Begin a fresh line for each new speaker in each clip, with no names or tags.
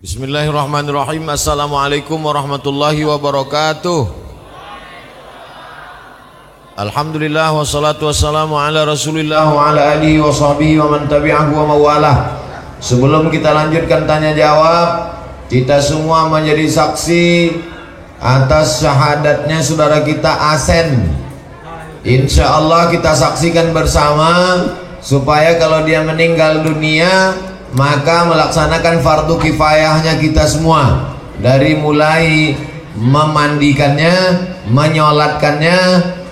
Bismillahirrahmanirrahim. Assalamualaikum warahmatullahi wabarakatuh. Alhamdulillah wassalatu wassalamu ala Rasulillah wa ala alihi wa sahbihi wa man tabi'ahu wa mawalah. Sebelum kita lanjutkan tanya jawab, kita semua menjadi saksi atas syahadatnya saudara kita Asen. Insya Allah kita saksikan bersama supaya kalau dia meninggal dunia maka melaksanakan fardu kifayahnya kita semua, dari mulai memandikannya, menyolatkannya,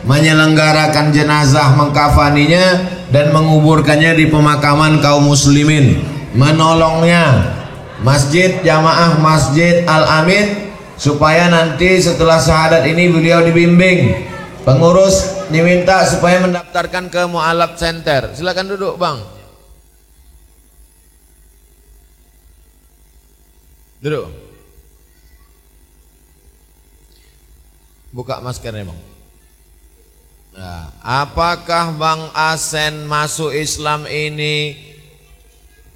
menyelenggarakan jenazah, mengkafaninya, dan menguburkannya di pemakaman kaum muslimin, menolongnya masjid jamaah Masjid Al-Amin supaya nanti setelah syahadat ini beliau dibimbing. Pengurus diminta supaya mendaftarkan ke Mu'alaf Center. Silakan duduk bang. Duduk. Buka maskernya bang. Nah, apakah Bang Asen masuk Islam ini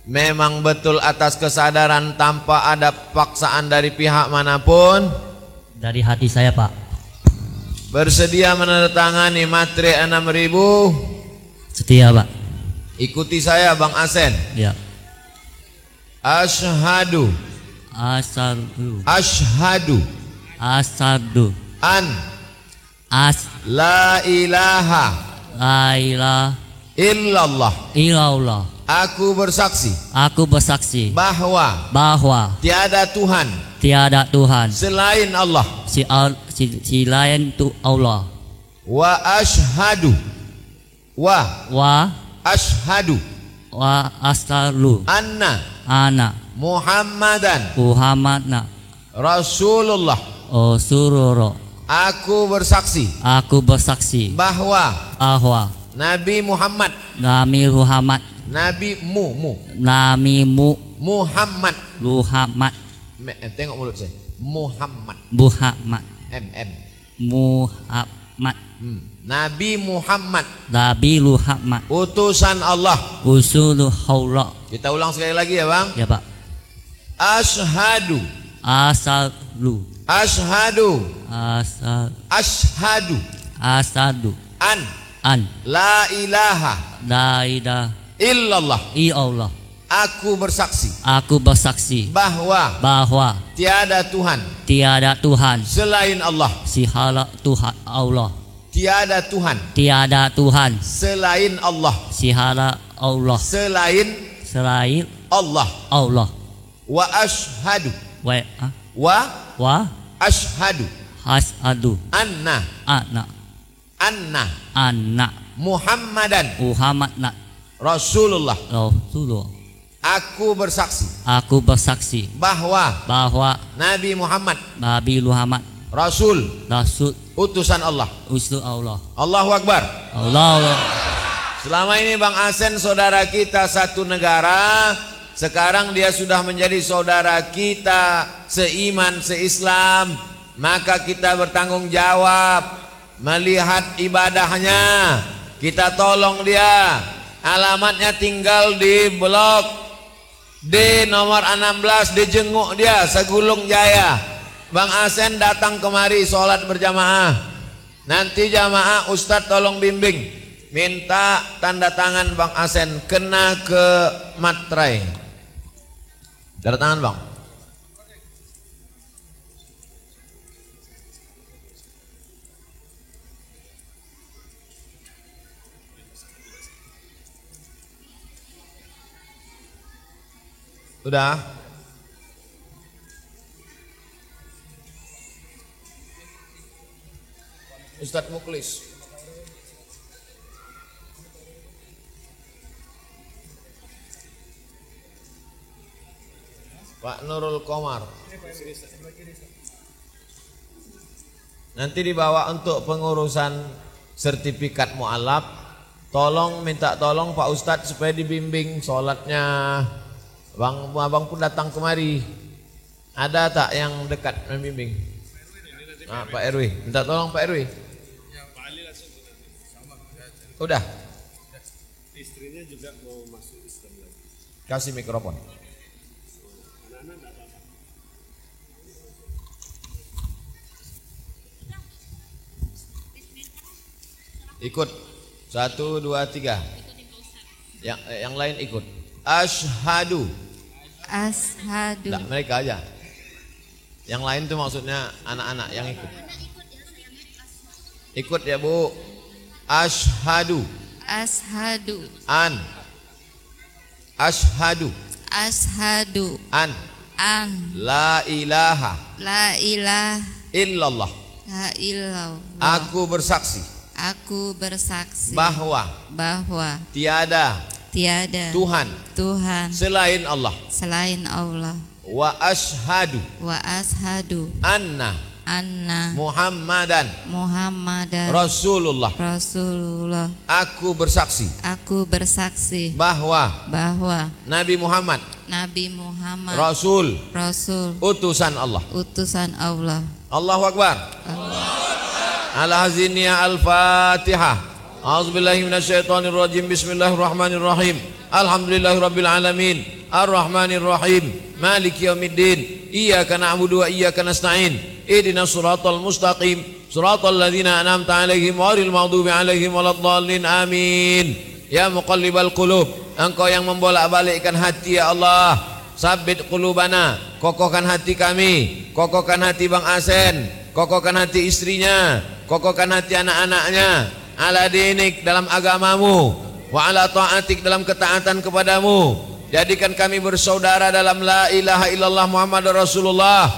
memang betul atas kesadaran tanpa ada paksaan dari pihak manapun?
Dari hati saya, Pak.
Bersedia menandatangani materi 6.000?
Setia, Pak.
Ikuti saya Bang Asen.
Ya.
Asyhadu
Asyhadu
an
As
la ilaha
La ilaha
illallah. Aku bersaksi bahwa tiada Tuhan selain Allah.
Selain tu Allah.
Wa ashadu anna Muhammadan Rasulullah. Aku bersaksi bahwa Nabi Muhammad tengok mulut saya. Muhammad Nabi Muhammad utusan Allah. Kita ulang sekali lagi ya bang.
Ya Pak.
Asyhadu an la ilaha illallah. Aku bersaksi bahwa tiada Tuhan selain Allah. Tiada Tuhan selain Allah. Selain Allah. Wa ashhadu anna Muhammadan Rasulullah. Aku bersaksi bahwa Nabi Muhammad Rasul utusan Allah. Allahu Akbar. Selama ini Bang Asen saudara kita satu negara, sekarang dia sudah menjadi saudara kita seiman seislam, maka kita bertanggung jawab melihat ibadahnya. Kita tolong dia. Alamatnya tinggal di blok D nomor 16, dijenguk dia Segulung Jaya. Bang Asen datang kemari sholat berjamaah. Nanti jamaah Ustadz tolong bimbing, minta tanda tangan Bang Asen kena ke materai. Tanda tangan bang. Sudah. Ustadz Muklis. Pak Nurul Komar. Nanti dibawa untuk pengurusan sertifikat mu'alaf. Minta tolong Pak Ustadz supaya dibimbing sholatnya. Abang pun datang kemari. Ada tak yang dekat membimbing? Pak RW, minta tolong Pak RW. Udah. Istrinya juga mau masuk Islam lagi. Kasih mikrofon. Ikut. 1, 2, 3. Yang lain ikut. Asyhadu.
Ashadu.
Nah, mereka aja. Yang lain tuh maksudnya anak-anak yang ikut. Ikut ya Bu. Asyhadu.
Ashadu.
An. Asyhadu.
Ashadu.
An. La ilaha.
La ilaha.
Illallah.
La ilallah.
Aku bersaksi.
Aku bersaksi.
Bahwa. Tiada. Tuhan. Selain Allah. Wa ashadu. Anna. Muhammadan. Rasulullah. Aku bersaksi. Bahwa. Nabi Muhammad. Rasul. Utusan Allah. Allahu Akbar. Al-Haziniyah Al-Fatihah. A'udzubillahi minasyaitonirrajim. Bismillahirrahmanirrahim. Alhamdulillahirabbil alamin. Arrahmanirrahim. Maliki yaumiddin. Iyyaka na'budu wa iyyaka nasta'in. Ihdinas siratal mustaqim. Siratal ladzina an'amta 'alaihim ghairil maghdubi 'alaihim waladdallin. Amin. Ya muqallibal qulub, Engkau yang membolak-balikkan hati ya Allah. Sabbit qulubana, kokohkan hati kami, kokohkan hati Bang Asen, kokohkan hati istrinya, kokohkan hati anak-anaknya. Ala dinik dalam agamamu, wa ala ta'atik dalam ketaatan kepadamu. Jadikan kami bersaudara dalam la ilaha illallah Muhammadur Rasulullah.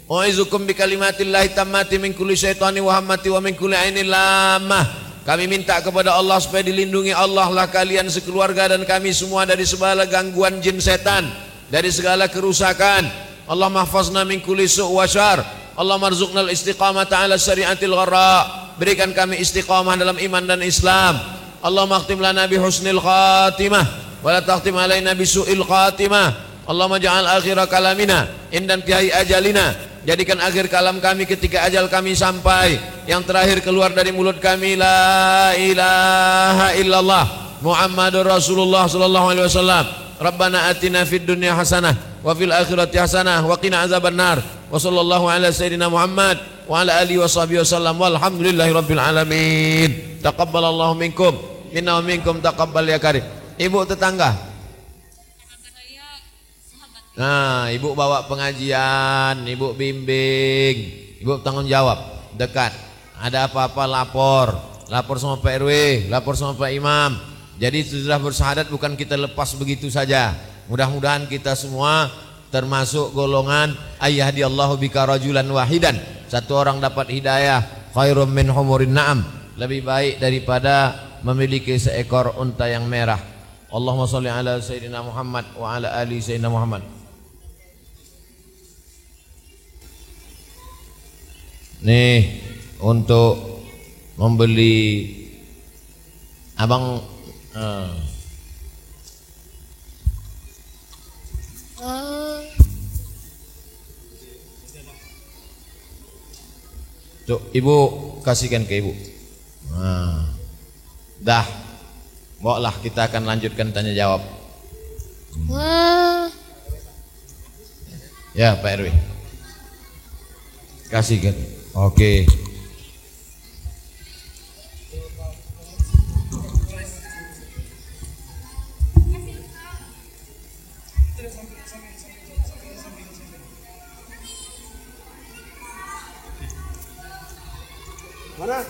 U'izukum bi kalimatillahi tammati min kulli syaitani wa hammati wa min kulli ainin lamah. Kami minta kepada Allah supaya dilindungi Allah lah kalian sekeluarga dan kami semua dari segala gangguan jin setan, dari segala kerusakan. Allah mahfazna min kulli su' wa syar. Allah marzuqnal istiqamata ala syariatil gharra. Berikan kami istiqamah dalam iman dan Islam. Allah makhtim lana bi husnil khatimah wa la takhtim alaina bi su'il khatimah. Allah maj'al akhira kalamina indan tihai ajalina. Jadikan akhir kalam kami ketika ajal kami sampai. Yang terakhir keluar dari mulut kami la ilaha illallah Muhammadur Rasulullah sallallahu alaihi wasallam. Rabbana atina fid dunya hasanah wa fil akhirati hasanah wa qina azabannar. Wa sallallahu ala sayyidina Muhammad wa ala alihi wa sahbihi wasallam. Walhamdulillahi rabbil alamin. Taqabbalallahu minkum minna wa minkum taqabbal ya karim. Ibu tetangga. Nah, ibu bawa pengajian, ibu bimbing, ibu tanggung jawab, dekat. Ada apa-apa lapor sama Pak RW, lapor sama Pak Imam. Jadi sudah bersahadat bukan kita lepas begitu saja. Mudah-mudahan kita semua termasuk golongan ayyahdiyallahu bika rajulan wahidan. Satu orang dapat hidayah khairum min humurin na'am. Lebih baik daripada memiliki seekor unta yang merah. Allahumma sholli ala sayyidina Muhammad wa ala ali sayyidina Muhammad. Nih untuk membeli abang tuh, ibu kasihkan ke ibu. Nah, dah, bawalah kita akan lanjutkan tanya jawab. Ya Pak RW, kasihkan. Oke.
Mana?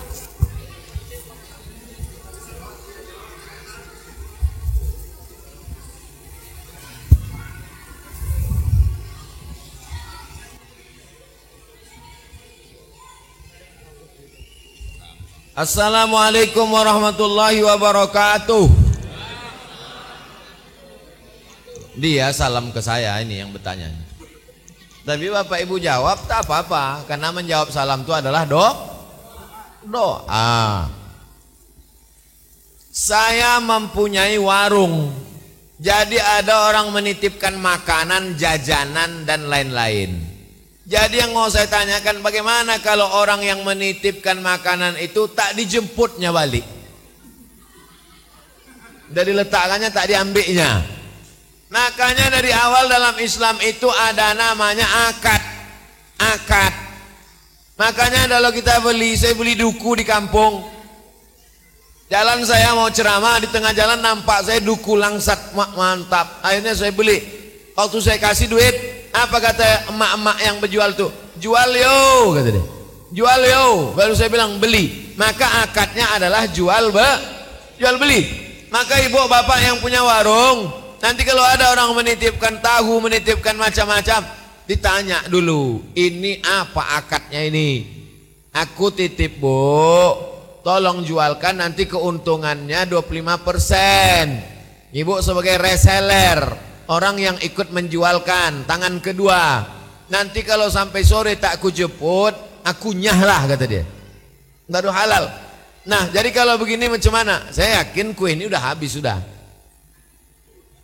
Assalamualaikum warahmatullahi wabarakatuh. Dia salam ke saya ini yang bertanya. Tapi Bapak Ibu jawab tak apa-apa, karena menjawab salam itu adalah doa. Saya mempunyai warung. Jadi ada orang menitipkan makanan, jajanan dan lain-lain. Jadi yang mau saya tanyakan, bagaimana kalau orang yang menitipkan makanan itu tak dijemputnya balik? Dari letakkannya tak diambilnya. Makanya dari awal dalam Islam itu ada namanya akad. Makanya kalau kita saya beli duku di kampung, Jalan saya mau ceramah, di tengah jalan nampak saya duku langsat, mantap. Akhirnya saya beli. Waktu saya kasih duit, apa kata emak-emak yang berjual tuh? Jual yo, kata dia. Jual yo. Baru saya bilang beli. Maka akadnya adalah jual beli. Maka ibu bapak yang punya warung, nanti kalau ada orang menitipkan tahu, menitipkan macam-macam, ditanya dulu, ini apa akadnya ini? Aku titip bu, tolong jualkan, nanti keuntungannya 25%. Ibu sebagai reseller, orang yang ikut menjualkan, tangan kedua. Nanti kalau sampai sore tak aku jemput, aku nyahlah, kata dia. Baru halal. Nah, jadi kalau begini macam mana? Saya yakin kue ini udah habis sudah.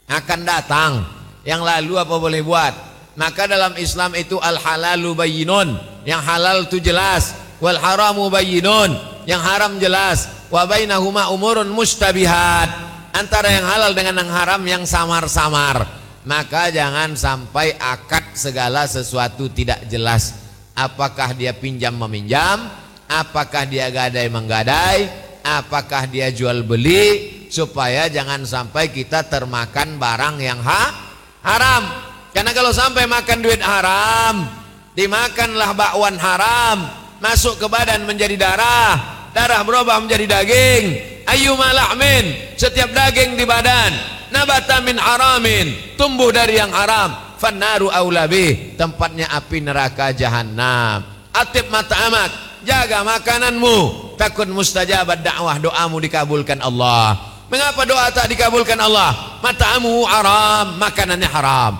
Akan datang. Yang lalu apa boleh buat? Maka dalam Islam itu al-halalu bayyinun. Yang halal itu jelas. Wal haramu bayyinun. Yang haram jelas. Wa bainahuma umurun mustabihat. Antara yang halal dengan yang haram yang samar-samar. Maka jangan sampai akad segala sesuatu tidak jelas. Apakah dia pinjam meminjam? Apakah dia gadai menggadai? Apakah dia jual beli? Supaya jangan sampai kita termakan barang yang haram. Karena kalau sampai makan duit haram, dimakanlah bakwan haram, masuk ke badan menjadi darah, darah berubah menjadi daging. Ayyuma lahmin, setiap daging di badan, nabata min haramin, tumbuh dari yang haram, fannaru aula bih, tempatnya api neraka jahanam. Atib mata'amak, jaga makananmu, takun mustajabat dakwah, doamu dikabulkan Allah. Mengapa doa tak dikabulkan Allah? Mata'amu haram, makanannya haram.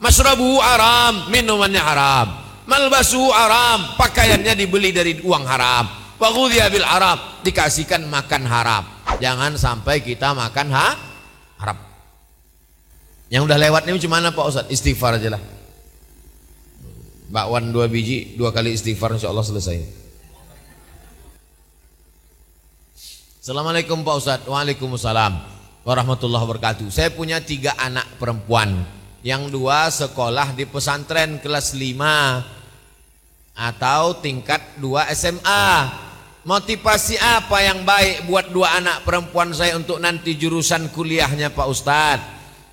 Masrabu haram, minumannya haram. Malbasu haram, pakaiannya dibeli dari uang haram. Wa ghudhiya bil haram, dikasihkan makan haram. Jangan sampai kita makan haram. Yang udah lewat ini gimana Pak Ustaz? Istighfar aja lah. Bakwan 2 biji, 2 kali istighfar, insyaallah selesai. Assalamualaikum Pak Ustaz. Waalaikumsalam warahmatullahi wabarakatuh. Saya punya 3 anak perempuan. Yang 2 sekolah di pesantren kelas 5 atau tingkat 2 SMA. Motivasi apa yang baik buat 2 anak perempuan saya untuk nanti jurusan kuliahnya Pak Ustaz?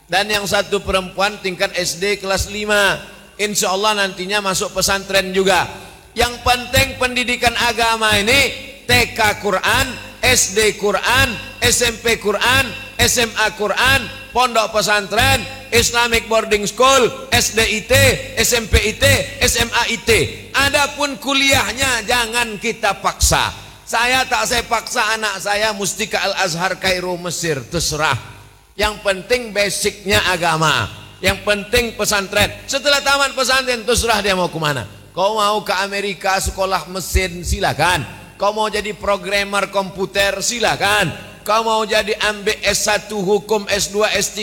Dan yang 1 perempuan tingkat SD kelas 5. Insya Allah nantinya masuk pesantren juga. Yang penting pendidikan agama ini TK Quran, SD Quran, SMP Quran, SMA Quran, pondok pesantren, Islamic boarding school, SD IT, SMP IT, SMA IT. Adapun kuliahnya jangan kita paksa. Saya paksa anak saya mesti ke Al-Azhar Kairo Mesir, terserah. Yang penting basicnya agama. Yang penting pesantren. Setelah tamat pesantren terserah dia mau kemana. Kau mau ke Amerika sekolah mesin silakan. Kau mau jadi programmer komputer silakan. Kau mau jadi ambil S1 hukum, S2, S3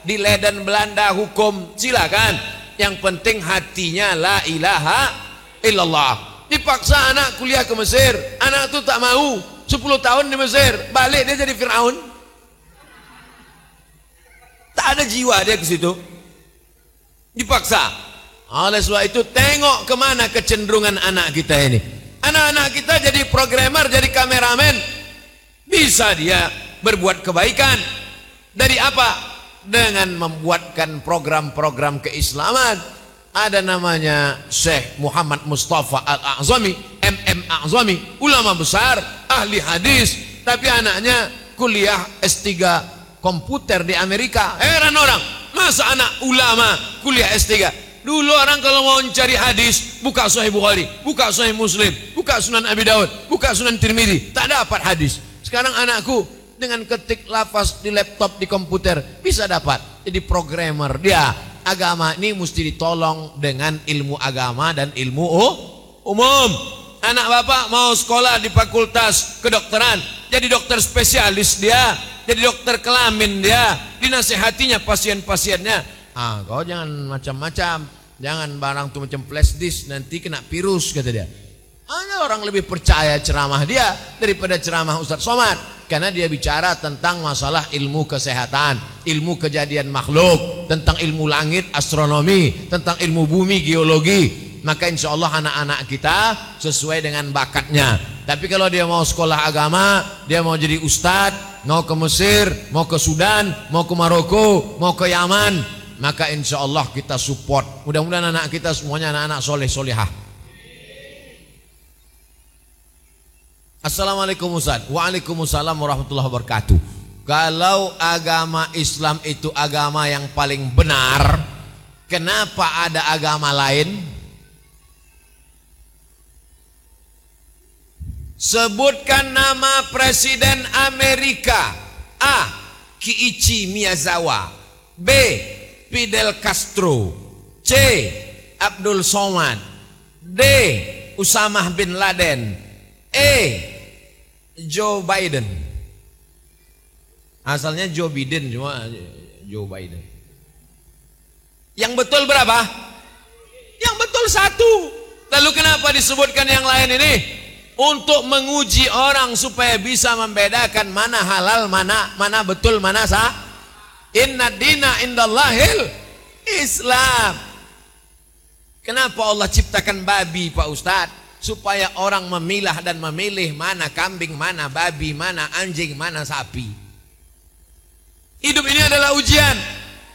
di Leiden Belanda hukum silakan. Yang penting hatinya la ilaha illallah. Dipaksa anak kuliah ke Mesir, anak itu tak mau. 10 tahun di Mesir, balik dia jadi Fir'aun. Tak ada jiwa dia ke situ. Dipaksa. Oleh sebab itu tengok kemana kecenderungan anak kita ini. Anak-anak kita jadi programmer, jadi kameramen, bisa dia berbuat kebaikan. Dari apa? Dengan membuatkan program-program keislaman. Ada namanya Syekh Muhammad Mustafa Al-A'zami, MM A'zami, ulama besar, ahli hadis, tapi anaknya kuliah S3 komputer di Amerika. Heran orang, masa anak ulama kuliah S3? Dulu orang kalau mau mencari hadis, buka Sahih Bukhari, buka Sahih Muslim, buka Sunan Abi Daud, buka Sunan Tirmidzi, tak dapat hadis. Sekarang anakku dengan ketik lafaz di laptop, di komputer, bisa dapat. Jadi programmer dia. Agama ini mesti ditolong dengan ilmu agama dan ilmu umum. Anak bapak mau sekolah di fakultas kedokteran, jadi dokter spesialis dia, jadi dokter kelamin dia, dinasehatinya pasien-pasiennya. Kau jangan macam-macam, jangan barang tuh macam flash disk, nanti kena virus, kata dia. Ada orang lebih percaya ceramah dia daripada ceramah Ustaz Somad, karena dia bicara tentang masalah ilmu kesehatan, ilmu kejadian makhluk, tentang ilmu langit, astronomi, tentang ilmu bumi, geologi. Maka insya Allah anak-anak kita sesuai dengan bakatnya. Tapi kalau dia mau sekolah agama, dia mau jadi ustadz, mau ke Mesir, mau ke Sudan, mau ke Maroko, mau ke Yaman, maka insya Allah kita support. Mudah-mudahan anak kita semuanya anak-anak soleh solehah. Assalamualaikum Ustaz. Waalaikumsalam warahmatullahi wabarakatuh. Kalau agama Islam itu agama yang paling benar, kenapa ada agama lain? Sebutkan nama Presiden Amerika. A. Kiichi Miyazawa. B. Fidel Castro. C. Abdul Somad. D. Usamah bin Laden. E. Joe Biden. Asalnya Joe Biden, cuma Joe Biden. Yang betul berapa? Yang betul satu. Lalu kenapa disebutkan yang lain ini? Untuk menguji orang supaya bisa membedakan mana halal, mana betul, mana sah. Inna dina indallahil Islam. Kenapa Allah ciptakan babi, Pak Ustadz? Supaya orang memilah dan memilih mana kambing, mana babi, mana anjing, mana sapi. Hidup ini adalah ujian.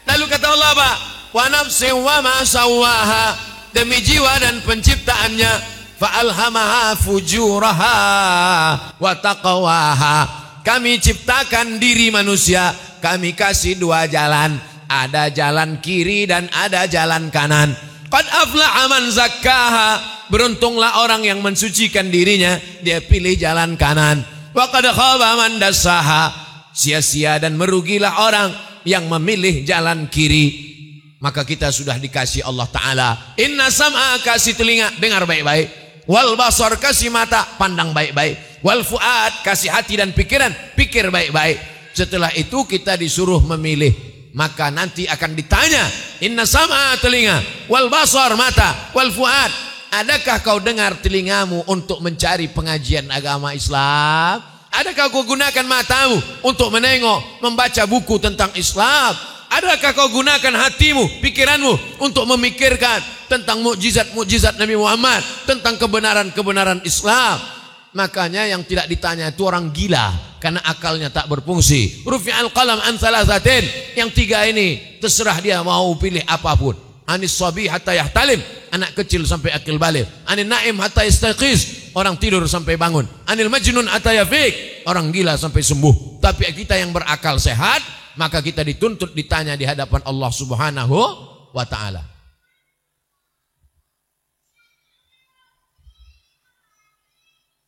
Lalu kata Allah apa? Wa nafsin wa ma sawwaha. Demi jiwa dan penciptaannya. Fa'alhamaha fujuraha wa taqwaha. Kami ciptakan diri manusia, kami kasih dua jalan, ada jalan kiri dan ada jalan kanan. Qad aflaha man zakkaha. Beruntunglah orang yang mensucikan dirinya, dia pilih jalan kanan. Wa qad khaba man dassaha. Sia-sia dan merugilah orang yang memilih jalan kiri. Maka kita sudah dikasih Allah Ta'ala. Inna sam'a, kasih telinga, dengar baik-baik. Wal basar, kasih mata, pandang baik-baik. Wal fuad, kasih hati dan pikiran, pikir baik-baik. Setelah itu kita disuruh memilih. Maka nanti akan ditanya, inna sam'a, telinga, wal basar, mata, wal fuad, adakah kau dengar telingamu untuk mencari pengajian agama Islam? Adakah kau gunakan matamu untuk menengok, membaca buku tentang Islam? Adakah kau gunakan hatimu, pikiranmu untuk memikirkan tentang mukjizat-mukjizat Nabi Muhammad, tentang kebenaran-kebenaran Islam? Makanya yang tidak ditanya itu orang gila, karena akalnya tak berfungsi. Rufi'al qalam an thalathatin. Yang tiga ini terserah dia mau pilih apapun. Anis sabi hatta yahtalim, anak kecil sampai akil balik. Anil naim hatta yastaqiz, orang tidur sampai bangun. Anil majnun hatta yafiq, orang gila sampai sembuh. Tapi kita yang berakal sehat, maka kita dituntut ditanya di hadapan Allah Subhanahu wa ta'ala.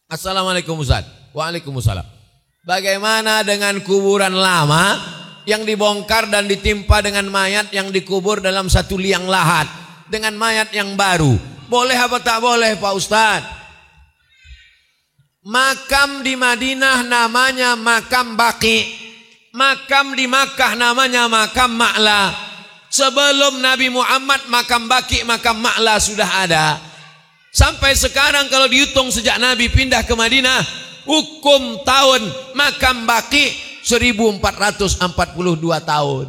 Assalamualaikum Ustaz. Waalaikumsalam. Bagaimana dengan kuburan lama yang dibongkar dan ditimpa dengan mayat yang dikubur dalam satu liang lahat dengan mayat yang baru? Boleh apa tak boleh, Pak Ustaz? Makam di Madinah namanya makam Baqi. Makam di Makkah namanya makam Ma'la. Sebelum Nabi Muhammad makam Baqi, makam Ma'la sudah ada. Sampai sekarang kalau dihitung sejak Nabi pindah ke Madinah, hukum tahun makam Baqi 1442 tahun.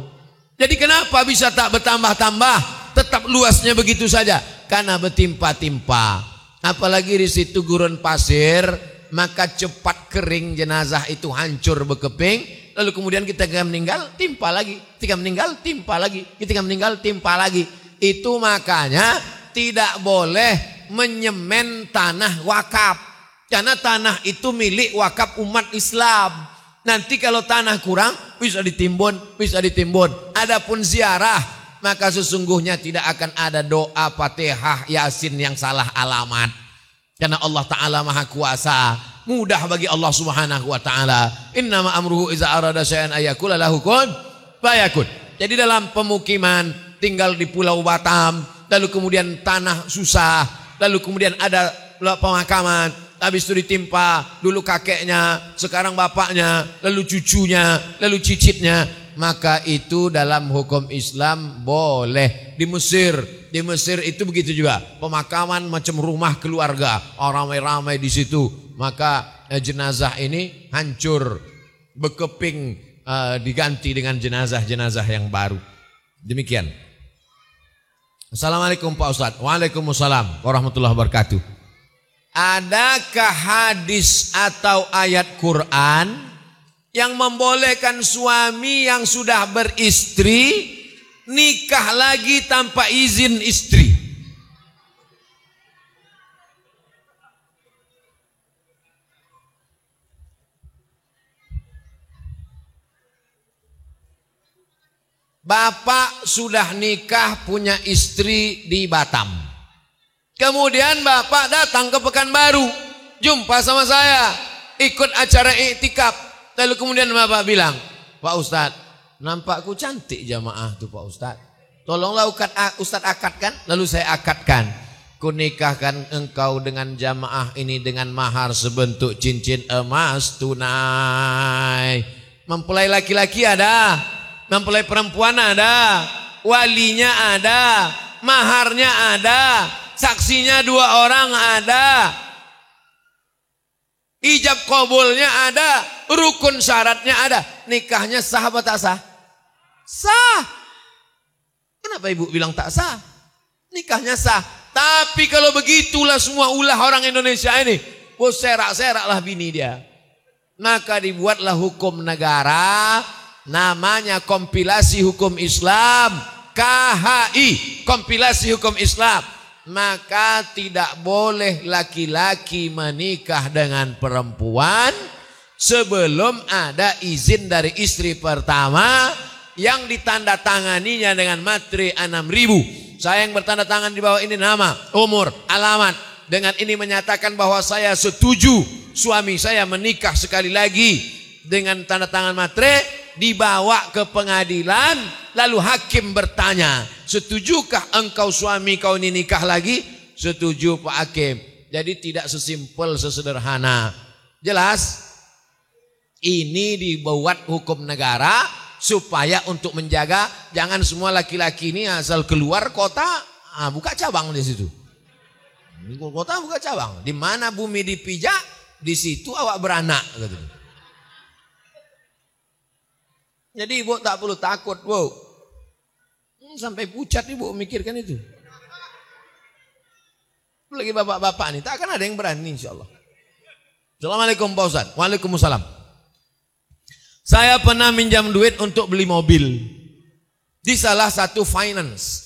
Jadi kenapa bisa tak bertambah-tambah? Tetap luasnya begitu saja. Karena bertimpa-timpa. Apalagi di situ gurun pasir, maka cepat kering jenazah itu, hancur berkeping. Lalu kemudian ketika meninggal timpa lagi, ketika meninggal timpa lagi, ketika meninggal timpa lagi. Itu makanya tidak boleh menyemen tanah wakaf, karena tanah itu milik wakaf umat Islam. Nanti kalau tanah kurang bisa ditimbun, bisa ditimbun. Adapun ziarah, maka sesungguhnya tidak akan ada doa Fatihah Yasin yang salah alamat, karena Allah Ta'ala Maha Kuasa. Mudah bagi Allah Subhanahu wa ta'ala. Innama amruhu iza arada syai'an ayakula lahu kun fayakun. Jadi dalam pemukiman, tinggal di Pulau Batam, lalu kemudian tanah susah, lalu kemudian ada pemakaman, habis itu ditimpa dulu kakeknya, sekarang bapaknya, lalu cucunya, lalu cicitnya, maka itu dalam hukum Islam boleh. Di Mesir itu begitu juga, pemakaman macam rumah keluarga, orang ramai di situ, maka jenazah ini hancur, berkeping, diganti dengan jenazah-jenazah yang baru. Demikian. Assalamualaikum Pak Ustadz. Waalaikumsalam warahmatullahi wabarakatuh. adakah hadis atau ayat Quran yang membolehkan suami yang sudah beristri nikah lagi tanpa izin istri? Bapak sudah nikah punya istri di Batam. Kemudian bapak datang ke Pekanbaru, jumpa sama saya, ikut acara iktikaf. Lalu kemudian bapak bilang, Pak Ustadz, nampakku cantik jamaah tuh Pak Ustadz. Tolonglah Ustadz akadkan. Lalu saya akadkan. Ku nikahkan engkau dengan jamaah ini dengan mahar sebentuk cincin emas tunai. Mempelai laki-laki ada, mempelai perempuan ada, walinya ada, maharnya ada, saksinya 2 orang ada, ijab qabulnya ada, rukun syaratnya ada. Nikahnya sah apa tak sah? Sah. Kenapa ibu bilang tak sah? Nikahnya sah. Tapi kalau begitulah semua ulah orang Indonesia ini, serak-seraklah bini dia. Maka dibuatlah hukum negara, namanya kompilasi hukum Islam, KHI, kompilasi hukum Islam. Maka tidak boleh laki-laki menikah dengan perempuan sebelum ada izin dari istri pertama yang ditandatanganinya dengan materi 6.000. Saya yang bertanda tangan di bawah ini nama, umur, alamat. Dengan ini menyatakan bahwa saya setuju suami saya menikah sekali lagi dengan tanda tangan materi. Dibawa ke pengadilan, lalu hakim bertanya, setujukah engkau suami kau ini nikah lagi? Setuju Pak Hakim. Jadi tidak sesimpel sesederhana. Jelas? Ini dibuat hukum negara supaya untuk menjaga jangan semua laki-laki ini asal keluar kota buka cabang di situ. Kota buka cabang. Di mana bumi dipijak, di situ awak beranak gitu. Jadi ibu tak perlu takut, bu. Sampai pucat ibu mikirkan itu. Lagi bapak-bapak nih, tak akan ada yang berani insya Allah. Assalamualaikum Pak Ustadz. Waalaikumsalam. Saya pernah minjam duit untuk beli mobil di salah satu finance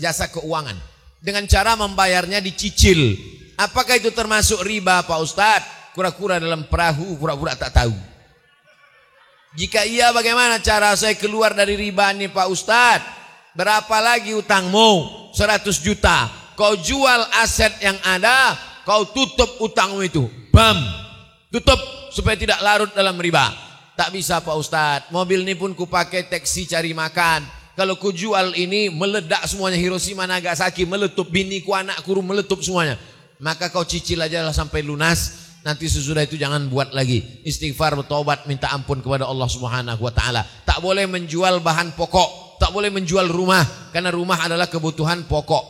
jasa keuangan. Dengan cara membayarnya dicicil. Apakah itu termasuk riba Pak Ustadz? Kura-kura dalam perahu, pura-pura tak tahu. Jika iya bagaimana cara saya keluar dari riba ini Pak Ustadz? Berapa lagi utangmu? 100 juta. Kau jual aset yang ada, kau tutup utangmu itu. Bam. Tutup supaya tidak larut dalam riba. Tak bisa Pak Ustadz. Mobil ini pun ku pakai taksi cari makan. Kalau ku jual ini meledak semuanya. Hiroshima Nagasaki meletup. Biniku anakku meletup semuanya. Maka kau cicil aja lah sampai lunas. Nanti sesudah itu jangan buat lagi. Istighfar, bertobat, minta ampun kepada Allah Subhanahu wa taala. Tak boleh menjual bahan pokok, tak boleh menjual rumah karena rumah adalah kebutuhan pokok.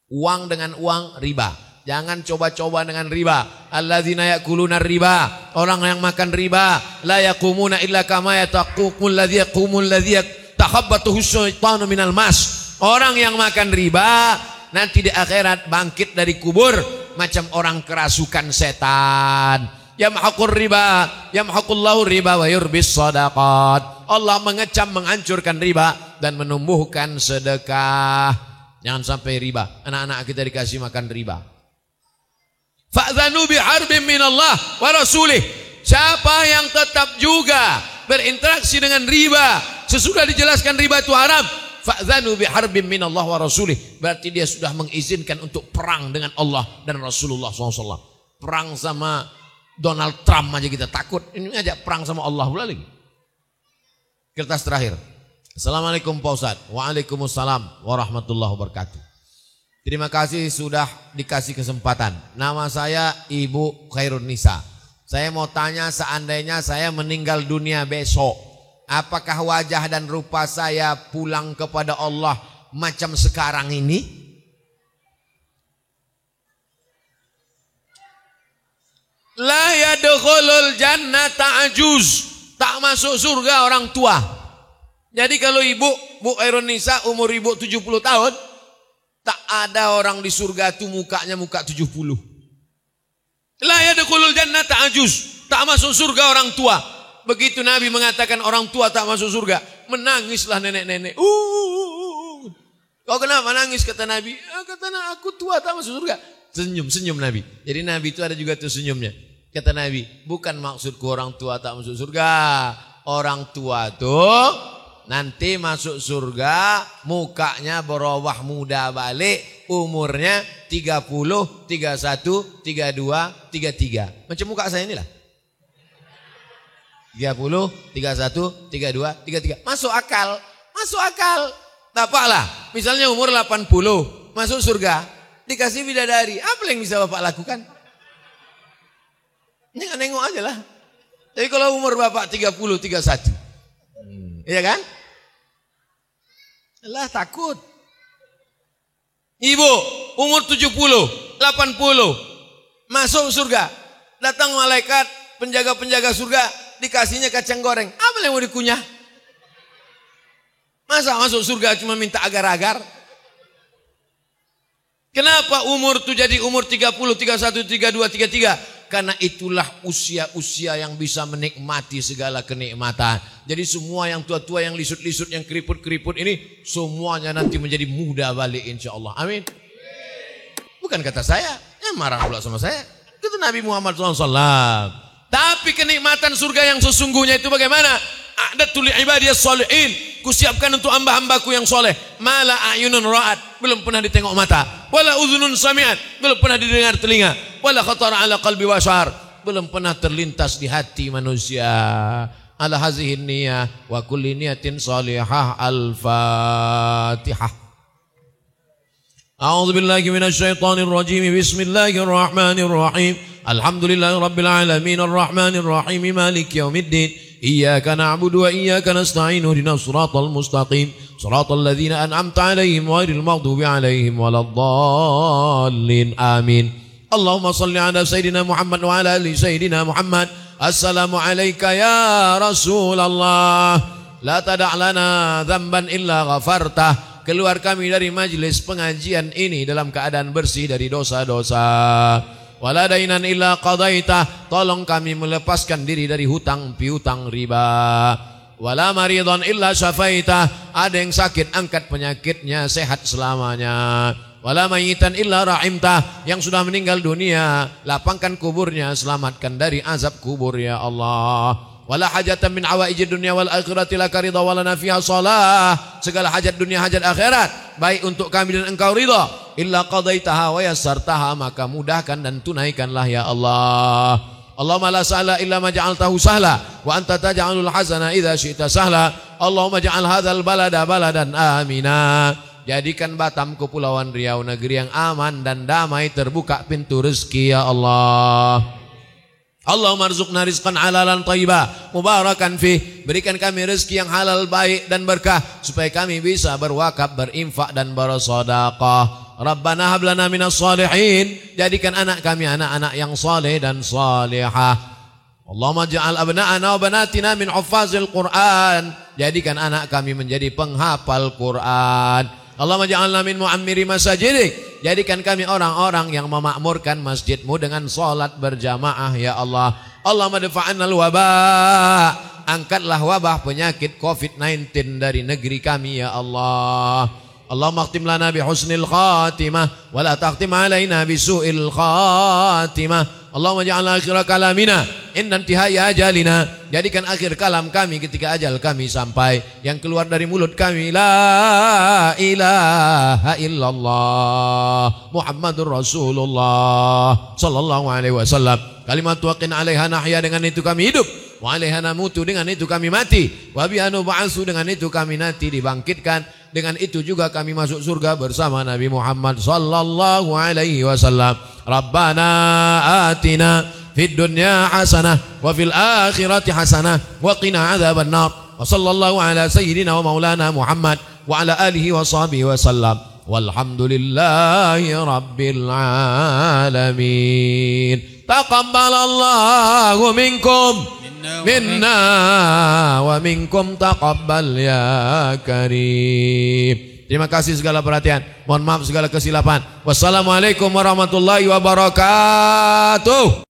Uang dengan uang riba. Jangan coba-coba dengan riba. Alladzina ya'kuluna riba. Orang yang makan riba la yaqumuna illa kama yataqumul ladzi yaqumul ladzi takhabbathu syaitanu minal mas. Orang yang makan riba nanti di akhirat bangkit dari kubur macam orang kerasukan setan. Yamhaqur riba, yamhaqullahu riba wa yurbis shadaqat. Allah mengecam, menghancurkan riba dan menumbuhkan sedekah. Jangan sampai riba. Anak-anak kita dikasih makan riba. Fa'zanu biharbin minallah wa rasulih. Siapa yang tetap juga berinteraksi dengan riba sesudah dijelaskan riba itu haram, fa'zanu biharbin minallah wa rasulih. Berarti dia sudah mengizinkan untuk perang dengan Allah dan Rasulullah SAW. Perang sama Donald Trump aja kita takut. Ini ngajak perang sama Allah pula lagi. Kertas terakhir. Assalamualaikum Pak Ustadz. Waalaikumsalam warahmatullahi wabarakatuh. Terima kasih sudah dikasih kesempatan. Nama saya Ibu Khairun Nisa. Saya mau tanya, seandainya saya meninggal dunia besok, apakah wajah dan rupa saya pulang kepada Allah macam sekarang ini? La yadkhulul jannata ajuz. Tak masuk surga orang tua. Jadi kalau ibu, Bu Khairun Nisa, umur ibu 70 tahun, tak ada orang di surga itu mukanya muka 70. La yadkhulul jannata ajuz, tak masuk surga orang tua. Begitu Nabi mengatakan orang tua tak masuk surga, menangislah nenek-nenek. Kau kenapa nangis, kata Nabi? Kata aku tua tak masuk surga. Senyum Nabi. Jadi Nabi itu ada juga tuh senyumnya. Kata Nabi, bukan maksudku orang tua tak masuk surga. Orang tua tuh nanti masuk surga, mukanya berubah muda balik, umurnya 30, 31, 32, 33. Macam muka saya inilah. 30, 31, 32, 33. Masuk akal. Tapaklah, misalnya umur 80, masuk surga, dikasih bidadari. Apa yang bisa Bapak lakukan? Nengok aja lah. Tapi kalau umur Bapak 30, 31. Iya kan? Lah takut. Ibu umur 70, 80 masuk surga. Datang malaikat penjaga-penjaga surga, dikasihnya kacang goreng. Apa yang mau dikunyah? Masa masuk surga cuma minta agar-agar? Kenapa umur itu jadi umur 30, 31, 32, 33? Karena itulah usia-usia yang bisa menikmati segala kenikmatan. Jadi semua yang tua-tua, yang lisut-lisut, yang keriput-keriput ini, semuanya nanti menjadi muda balik insya Allah. Amin. Bukan kata saya, yang marah pula sama saya. Kata Nabi Muhammad SAW. Tapi kenikmatan surga yang sesungguhnya itu bagaimana? A'datul ibadiyas sholihin. Kusiapkan untuk hamba-hambaku yang soleh. Mala a'yunun ra'at. Belum pernah ditengok mata. Wala udhunun sami'at. Belum pernah didengar telinga. Wala khatara ala qalbi bashar. Belum pernah terlintas di hati manusia. Ala hazihin niyah. Wa kulli niyatin salihah. Al-Fatihah. A'udzu billahi minasyaitonir rajim. Bismillahirrahmanirrahim. Alhamdulillahi rabbil alamin arrahmanir rahim maliki yaumiddin. Iyyaka na'budu wa iyyaka nasta'in ihdinas siratal mustaqim siratal ladzina an'amta 'alaihim ghairil maghdubi 'alaihim waladdallin. Amin. Allahumma shalli 'ala sayidina Muhammad wa 'ala ali sayidina Muhammad. Assalamu alayka ya Rasulullah. La tada' lana dzamban illa ghafartah. Keluar kami dari majlis pengajian ini dalam keadaan bersih dari dosa-dosa. Wala dainan illa qadaitah. Tolong kami melepaskan diri dari hutang piutang riba. Wala maridhan illa syafaitah. Ada yang sakit, angkat penyakitnya, sehat selamanya. Wala mayitan illa rahimtah. Yang sudah meninggal dunia, lapangkan kuburnya, selamatkan dari azab kubur ya Allah. Wala hajatan min hawaijid dunya wal akhirati laka ridha wa lana fiha shalah. Segala hajat dunia, hajat akhirat, baik untuk kami dan engkau ridha. Illa qadaitaha wa yassartaha, maka mudahkan dan tunaikanlah ya Allah. Allahumma la sahla illa ma ja'altahu sahla wa anta taj'alul hazana idza syi'ta sahla. Allahumma ja'al hadzal balada baladan amina. Jadikan Batam Kepulauan Riau negeri yang aman dan damai, terbuka pintu rezeki ya Allah. Allahumma arzuqna rizqan halalan thayyiba mubarakan fih. Berikan kami rezeki yang halal, baik dan berkah, supaya kami bisa berwakaf, berinfak dan bersedekah. Rabbana hab lana minas shalihin. Jadikan anak kami anak-anak yang saleh dan salihah. Allahumma ja'al abna'ana wa banatina min huffazil Qur'an. Jadikan anak kami menjadi penghafal Quran. Allahumma ja'alna min mu'ammiri masajidik. Jadikan kami orang-orang yang memakmurkan masjidmu dengan salat berjamaah ya Allah. Allahumma dafa'annal wabah. Angkatlah wabah penyakit COVID-19 dari negeri kami ya Allah. Allahumma akhtim lana bi husnil khatimah wa la takhtim alaina bi su'il khatimah. Allahumma ja'al akhir kalamina inna intihai ajalina. Jadikan akhir kalam kami ketika ajal kami sampai, yang keluar dari mulut kami la ilaha illallah Muhammadur Rasulullah sallallahu alaihi wasallam. Kalimat waqin alaiha nahya, dengan itu kami hidup. Wa alaiha namutu, dengan itu kami mati. Wa bi'anu ba'asu, dengan itu kami nanti dibangkitkan. Dengan itu juga kami masuk surga bersama Nabi Muhammad sallallahu alaihi wasallam. Rabbana atina fid dunya hasanah wa fil akhirati hasanah wa qina adzaban nar. Wa sallallahu ala sayyidina wa maulana Muhammad wa ala alihi wa sahbihi wasallam. Walhamdulillahi rabbil alamin. Taqabbalallahu minkum minna wa minkum taqabbal ya karim. Terima kasih segala perhatian. Mohon maaf segala kesilapan. Wassalamualaikum warahmatullahi wabarakatuh.